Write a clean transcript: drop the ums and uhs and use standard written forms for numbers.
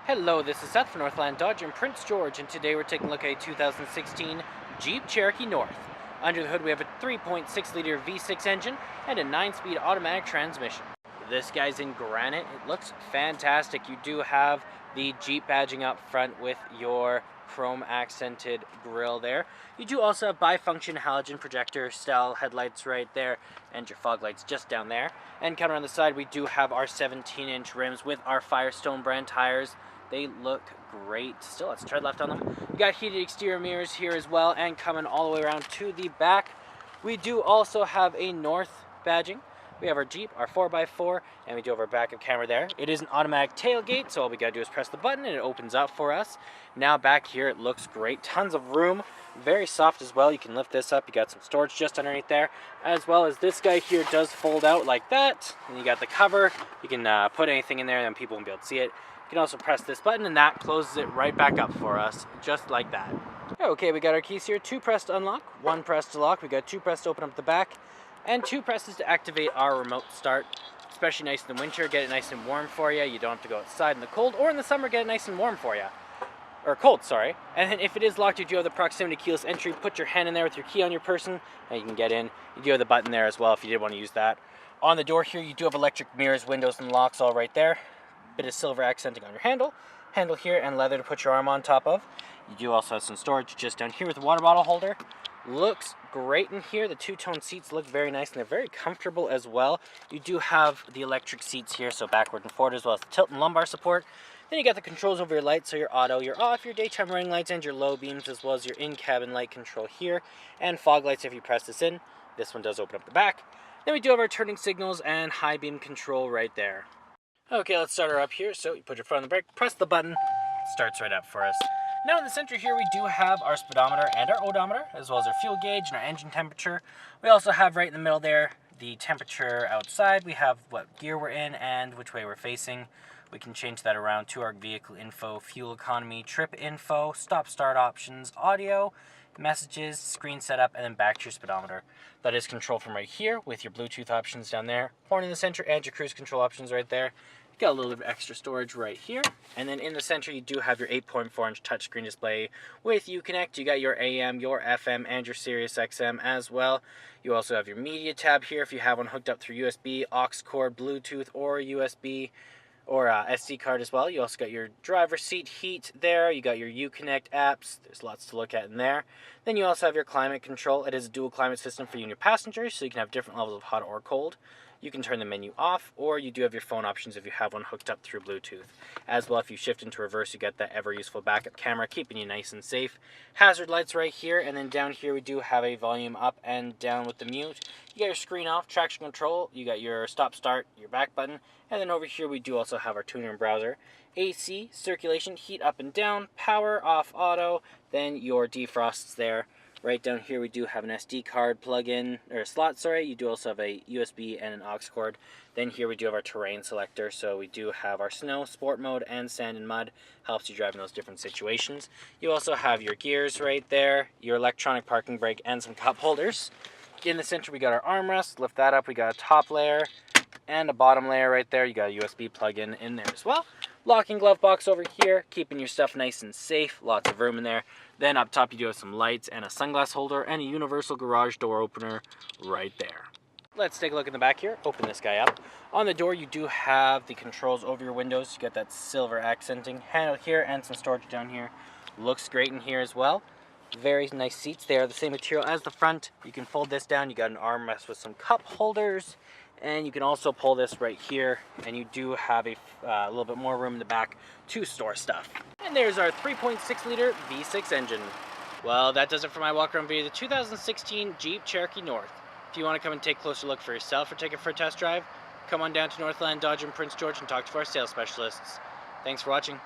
Hello, this is Seth from Northland Dodge in Prince George, and today we're taking a look at a 2016 Jeep Cherokee North. Under the hood we have a 3.6 liter V6 engine and a 9-speed automatic transmission. This guy's in granite. It looks fantastic. You do have the Jeep badging up front with your chrome accented grille there. You do also have bifunction halogen projector style headlights right there, and your fog lights just down there. And coming around the side we do have our 17-inch rims with our Firestone brand tires. They look great still. Let's tread left on them. You got heated exterior mirrors here as well, and coming all the way around to the back we do also have a North badging. We have our Jeep, our 4x4, and we do have our backup camera there. It is an automatic tailgate, so all we gotta do is press the button and it opens up for us. Now back here it looks great. Tons of room, very soft as well. You can lift this up. You got some storage just underneath there, as well as this guy here does fold out like that. And you got the cover. You can put anything in there and then people won't be able to see it. You can also press this button and that closes it right back up for us, just like that. Okay, we got our keys here. 2 press to unlock, 1 press to lock. We got 2 press to open up the back, and 2 presses to activate our remote start. Especially nice in the winter, get it nice and warm for you. You don't have to go outside in the cold, or in the summer, get it nice and warm for you. Or cold, sorry. And then if it is locked, you do have the proximity keyless entry. Put your hand in there with your key on your person, and you can get in. You do have the button there as well if you did want to use that. On the door here, you do have electric mirrors, windows, and locks all right there. Bit of silver accenting on your handle here, and leather to put your arm on top of. You do also have some storage just down here with a water bottle holder. Looks great in here. The 2-tone seats look very nice and they're very comfortable as well. You do have the electric seats here, so backward and forward, as well as the tilt and lumbar support. Then you got the controls over your lights, so your auto, your off, your daytime running lights, and your low beams, as well as your in-cabin light control here, and fog lights if you press this in. This one does open up the back. Then we do have our turning signals and high beam control right there. Okay, let's start her up here. So you put your foot on the brake, press the button, it starts right up for us. Now in the center here we do have our speedometer and our odometer, as well as our fuel gauge and our engine temperature. We also have right in the middle there the temperature outside. We have what gear we're in and which way we're facing. We can change that around to our vehicle info, fuel economy, trip info, stop start options, audio, messages, screen setup, and then back to your speedometer. That is controlled from right here with your Bluetooth options down there, horn in the center, and your cruise control options right there. You got a little bit of extra storage right here, and then in the center you do have your 8.4-inch touchscreen display with Uconnect. You got your AM, your FM, and your Sirius XM as well. You also have your media tab here if you have one hooked up through USB, aux cord, Bluetooth, or USB, or SD card as well. You also got your driver's seat heat there. You got your Uconnect apps. There's lots to look at in there. Then you also have your climate control. It is a dual climate system for you and your passengers, so you can have different levels of hot or cold. You can turn the menu off, or you do have your phone options if you have one hooked up through Bluetooth. As well, if you shift into reverse, you get that ever useful backup camera, keeping you nice and safe. Hazard lights right here, and then down here we do have a volume up and down with the mute. You got your screen off, traction control, you got your stop start, your back button, and then over here we do also have our tuner and browser. AC, circulation, heat up and down, power, off, auto, then your defrosts there. Right down here we do have an SD card plug-in, or slot, sorry. You do also have a USB and an aux cord. Then here we do have our terrain selector, so we do have our snow, sport mode, and sand and mud. Helps you drive in those different situations. You also have your gears right there, your electronic parking brake, and some cup holders. In the center we got our armrest. Lift that up, we got a top layer and a bottom layer right there. You got a USB plug-in in there as well. Locking glove box over here, keeping your stuff nice and safe. Lots of room in there. Then up top you do have some lights and a sunglass holder and a universal garage door opener right there. Let's take a look in the back here. Open this guy up. On the door you do have the controls over your windows. You got that silver accenting handle here and some storage down here. Looks great in here as well. Very nice seats. They are the same material as the front. You can fold this down. You got an armrest with some cup holders. And you can also pull this right here, and you do have a little bit more room in the back to store stuff. And there's our 3.6 liter V6 engine. Well, that does it for my walk around video of the 2016 Jeep Cherokee North. If you want to come and take a closer look for yourself or take it for a test drive, come on down to Northland Dodge in Prince George and talk to our sales specialists. Thanks for watching.